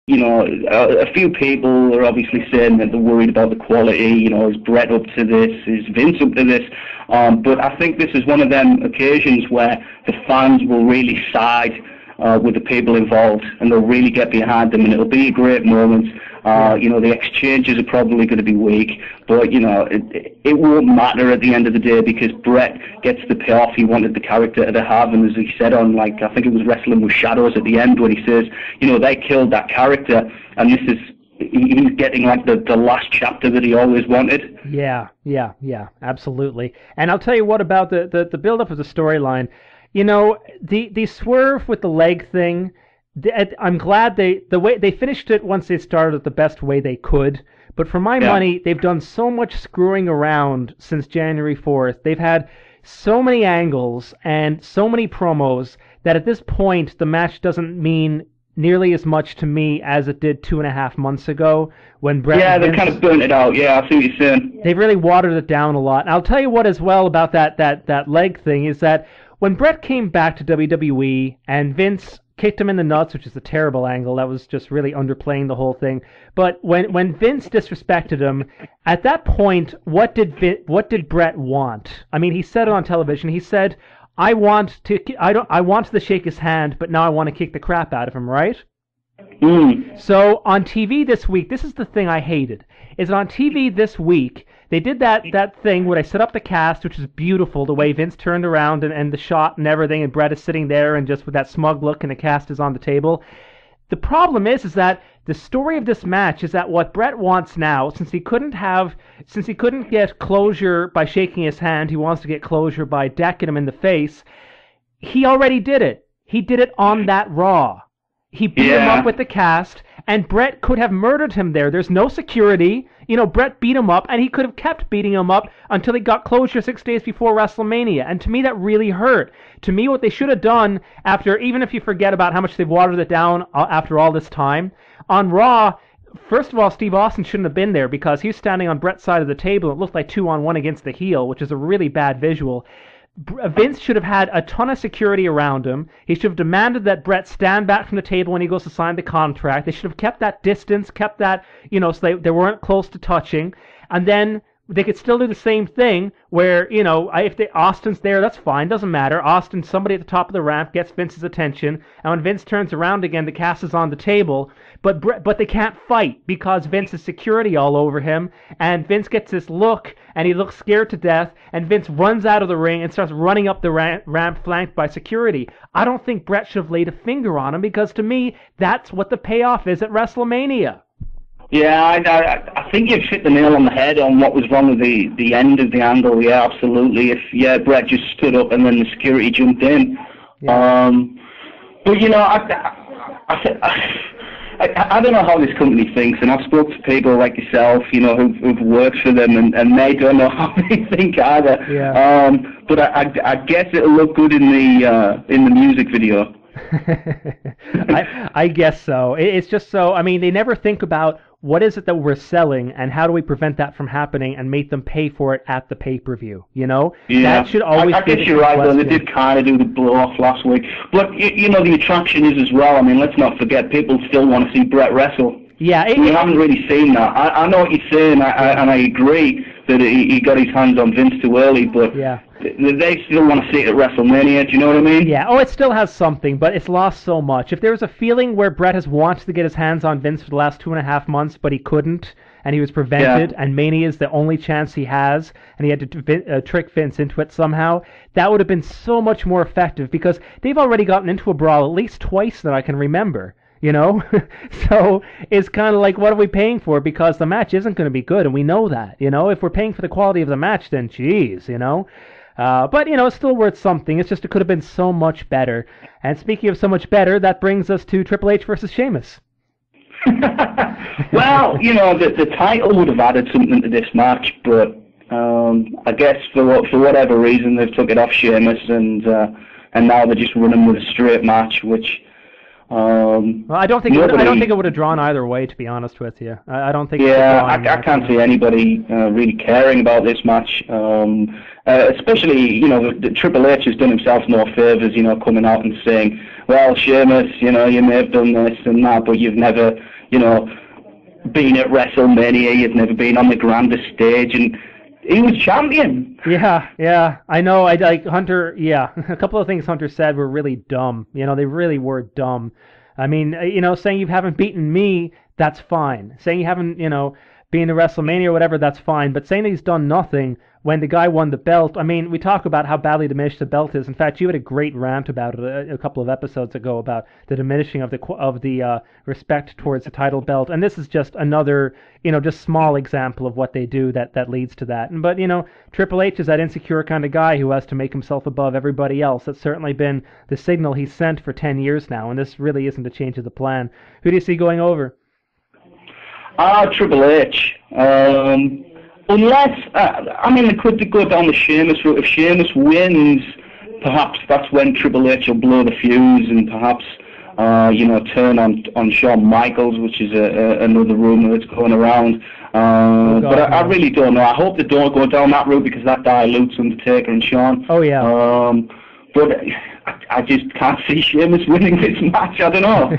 a few people are obviously saying that they're worried about the quality. Is Brett up to this? Is Vince up to this? But I think this is one of them occasions where the fans will really side with the people involved, and they'll really get behind them, and it'll be a great moment. The exchanges are probably going to be weak, but it won't matter at the end of the day because Brett gets the payoff he wanted the character to have, and as he said on, I think it was Wrestling with Shadows at the end, when he says, they killed that character, and he's getting the last chapter that he always wanted. Yeah, absolutely. And I'll tell you what about the build-up of the storyline. The swerve with the leg thing, I'm glad the way they finished it once they started it the best way they could. But for my money, they've done so much screwing around since January 4th. They've had so many angles and so many promos that at this point, the match doesn't mean nearly as much to me as it did 2.5 months ago when Brett. Yeah, they kind of burnt it out. Yeah, I see what you're saying. They've really watered it down a lot. And I'll tell you what as well about that leg thing is that when Brett came back to WWE and Vince kicked him in the nuts, which is a terrible angle, that was just really underplaying the whole thing. But when Vince disrespected him, at that point, what did Brett want? I mean, he said it on television. He said, I wanted to shake his hand, but now I want to kick the crap out of him, right? So on TV this week, this is the thing I hated, is on TV this week, they did that thing where they set up the cast, which is beautiful, the way Vince turned around and the shot and everything, and Brett is sitting there and just with that smug look and the cast is on the table. The problem is that the story of this match is that what Brett wants now, since he couldn't get closure by shaking his hand, he wants to get closure by decking him in the face. He already did it. He did it on that Raw. He beat him up with the cast, and Brett could have murdered him there. There's no security. Brett beat him up, and he could have kept beating him up until he got closure 6 days before WrestleMania. And to me, that really hurt. To me, what they should have done after, even if you forget about how much they've watered it down after all this time, on Raw, first of all, Steve Austin shouldn't have been there because he was standing on Brett's side of the table. It looked like 2-on-1 against the heel, which is a really bad visual. Vince should have had a ton of security around him. He should have demanded that Brett stand back from the table when he goes to sign the contract. They should have kept that distance, kept that, so they weren't close to touching. And then they could still do the same thing where, if Austin's there, that's fine, doesn't matter. Austin, somebody at the top of the ramp, gets Vince's attention, and when Vince turns around again, the cast is on the table, but they can't fight because Vince has security all over him, and Vince gets this look, and he looks scared to death, and Vince runs out of the ring and starts running up the ramp flanked by security. I don't think Brett should have laid a finger on him because, to me, that's what the payoff is at WrestleMania. Yeah, I think you've hit the nail on the head on what was wrong with the end of the angle. Yeah, absolutely. Brett just stood up and then the security jumped in. Yeah. But I don't know how this company thinks, and I've spoken to people like yourself, who've worked for them, and they don't know how they think either. Yeah. But I guess it'll look good in the music video. I guess so. It's just so, they never think about what is it that we're selling and how do we prevent that from happening and make them pay for it at the pay-per-view, Yeah. That should always I guess you're right, though. They did kind of do the blow-off last week. But, the attraction is as well. Let's not forget, people still want to see Brett wrestle. Yeah. We haven't really seen that. I know what you're saying, and I agree that he got his hands on Vince too early, but they still want to see it at WrestleMania, do you know what I mean? Yeah, it still has something, but it's lost so much. If there was a feeling where Brett has wanted to get his hands on Vince for the last 2.5 months, but he couldn't, and he was prevented, and Mania is the only chance he has, and he had to trick Vince into it somehow, that would have been so much more effective, because they've already gotten into a brawl at least twice that I can remember. So it's kind of like, what are we paying for? Because the match isn't going to be good, and we know that, If we're paying for the quality of the match, then geez, But, it's still worth something. It's just it could have been so much better. And speaking of so much better, that brings us to Triple H versus Sheamus. Well, the title would have added something to this match, but I guess for whatever reason, they've took it off Sheamus, and now they're just running with a straight match, which Well, I don't think it would have drawn either way, to be honest with you. I don't think. Yeah, I can't see anybody really caring about this match. Especially, the Triple H has done himself no favors, coming out and saying, well, Sheamus, you may have done this and that, but you've never, been at WrestleMania, you've never been on the grandest stage, and he was champion. Yeah, I know. I like Hunter. Yeah, a couple of things Hunter said were really dumb. They really were dumb. I mean, saying you haven't beaten me, that's fine. Saying you haven't, been to WrestleMania or whatever, that's fine. But saying that he's done nothing when the guy won the belt, I mean, we talk about how badly diminished the belt is. In fact, you had a great rant about it a couple of episodes ago about the diminishing of the respect towards the title belt, and this is just another, just small example of what they do that leads to that. But Triple H is that insecure kind of guy who has to make himself above everybody else. That's certainly been the signal he's sent for 10 years now, and this really isn't a change of the plan. Who do you see going over? Triple H. Unless, they could go down the Sheamus route. If Sheamus wins, perhaps that's when Triple H will blow the fuse and perhaps, turn on Shawn Michaels, which is another rumor that's going around. But I really don't know. I hope they don't go down that route because that dilutes Undertaker and Shawn. Oh, yeah. But I just can't see Sheamus winning this match. I don't know.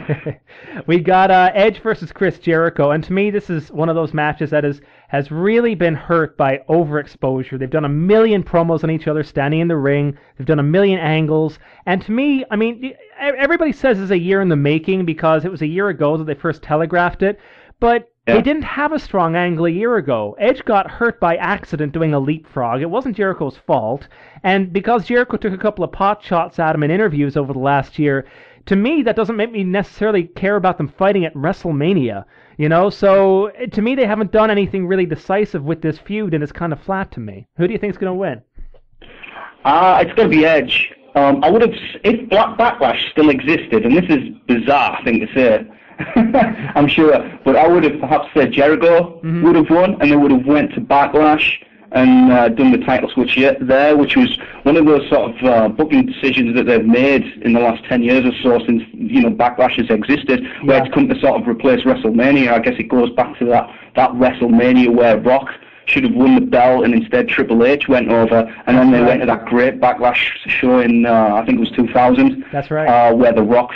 We got Edge versus Chris Jericho, and to me, this is one of those matches that has really been hurt by overexposure. They've done a million promos on each other standing in the ring. They've done a million angles, and to me, I mean, everybody says it's a year in the making because it was a year ago that they first telegraphed it, but they didn't have a strong angle a year ago. Edge got hurt by accident doing a leapfrog. It wasn't Jericho's fault. And because Jericho took a couple of pot shots at him in interviews over the last year, to me, that doesn't make me necessarily care about them fighting at WrestleMania. So to me, they haven't done anything really decisive with this feud, and it's kind of flat to me. Who do you think is going to win? It's going to be Edge. I would have, if Black Backlash still existed, and this is bizarre thing to say, I'm sure, but I would have perhaps said Jericho would have won, and they would have went to Backlash and done the title switch there, which was one of those sort of booking decisions that they've made in the last 10 years or so since Backlash has existed, where it's come to sort of replace WrestleMania. I guess it goes back to that WrestleMania where Rock should have won the belt, and instead Triple H went over, and then they went to that great Backlash show in, I think it was 2000. That's right. Where The Rock,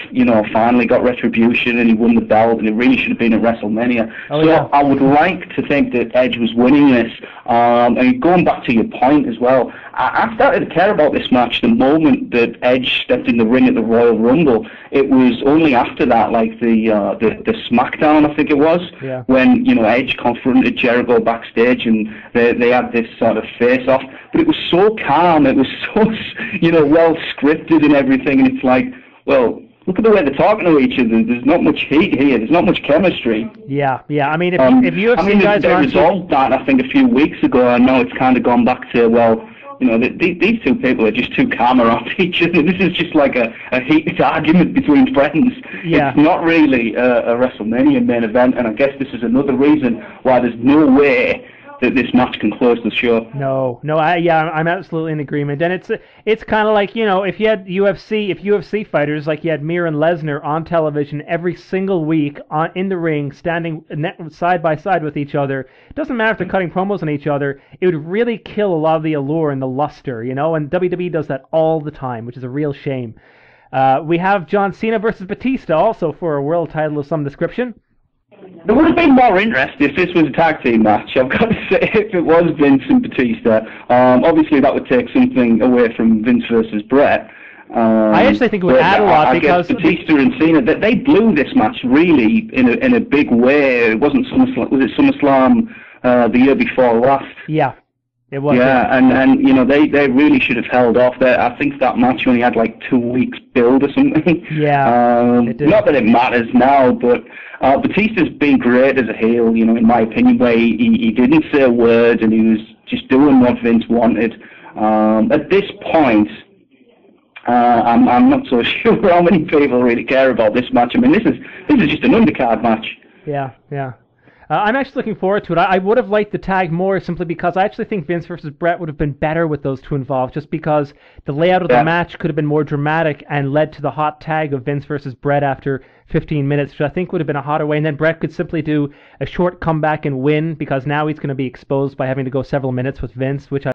finally got retribution, and he won the belt, and it really should have been at WrestleMania. I would like to think that Edge was winning this, and going back to your point as well, I started to care about this match the moment that Edge stepped in the ring at the Royal Rumble. It was only after that, like the SmackDown, I think it was, when Edge confronted Jericho backstage, and they had this sort of face-off. But it was so calm, it was so well scripted and everything, and it's like, well, look at the way they're talking to each other. There's not much heat here. There's not much chemistry. Yeah. I mean, if you have seen guys they resolved that, I think, a few weeks ago, and now it's kind of gone back to, well, these two people are just too calm around each other. This is just like a heated argument between friends. Yeah. It's not really a WrestleMania main event, and I guess this is another reason why there's no way that this match can close the show. I'm absolutely in agreement. And it's kind of like, if you had UFC fighters, like you had Mir and Lesnar on television every single week in the ring, standing side by side with each other, it doesn't matter if they're cutting promos on each other, it would really kill a lot of the allure and the luster, and WWE does that all the time, which is a real shame. We have John Cena versus Batista also for a world title of some description. There would have been more interest if this was a tag team match, I've got to say, if it was Vince and Batista. Obviously, that would take something away from Vince versus Brett. I actually think it would add a lot because I guess Batista and Cena, they blew this match really in a big way. It wasn't SummerSlam. Was it SummerSlam the year before last? Yeah. It was. Yeah, and they really should have held off there. I think that match only had like 2 weeks build or something. Yeah. Not that it matters now, but Batista's been great as a heel, in my opinion, where he didn't say a word and he was just doing what Vince wanted. At this point, I'm not so sure how many people really care about this match. I mean, this is just an undercard match. Yeah. I'm actually looking forward to it. I would have liked the tag more simply because I actually think Vince versus Brett would have been better with those two involved, just because the layout of the match could have been more dramatic and led to the hot tag of Vince versus Brett after 15 minutes, which I think would have been a hotter way. And then Brett could simply do a short comeback and win, because now he's going to be exposed by having to go several minutes with Vince, which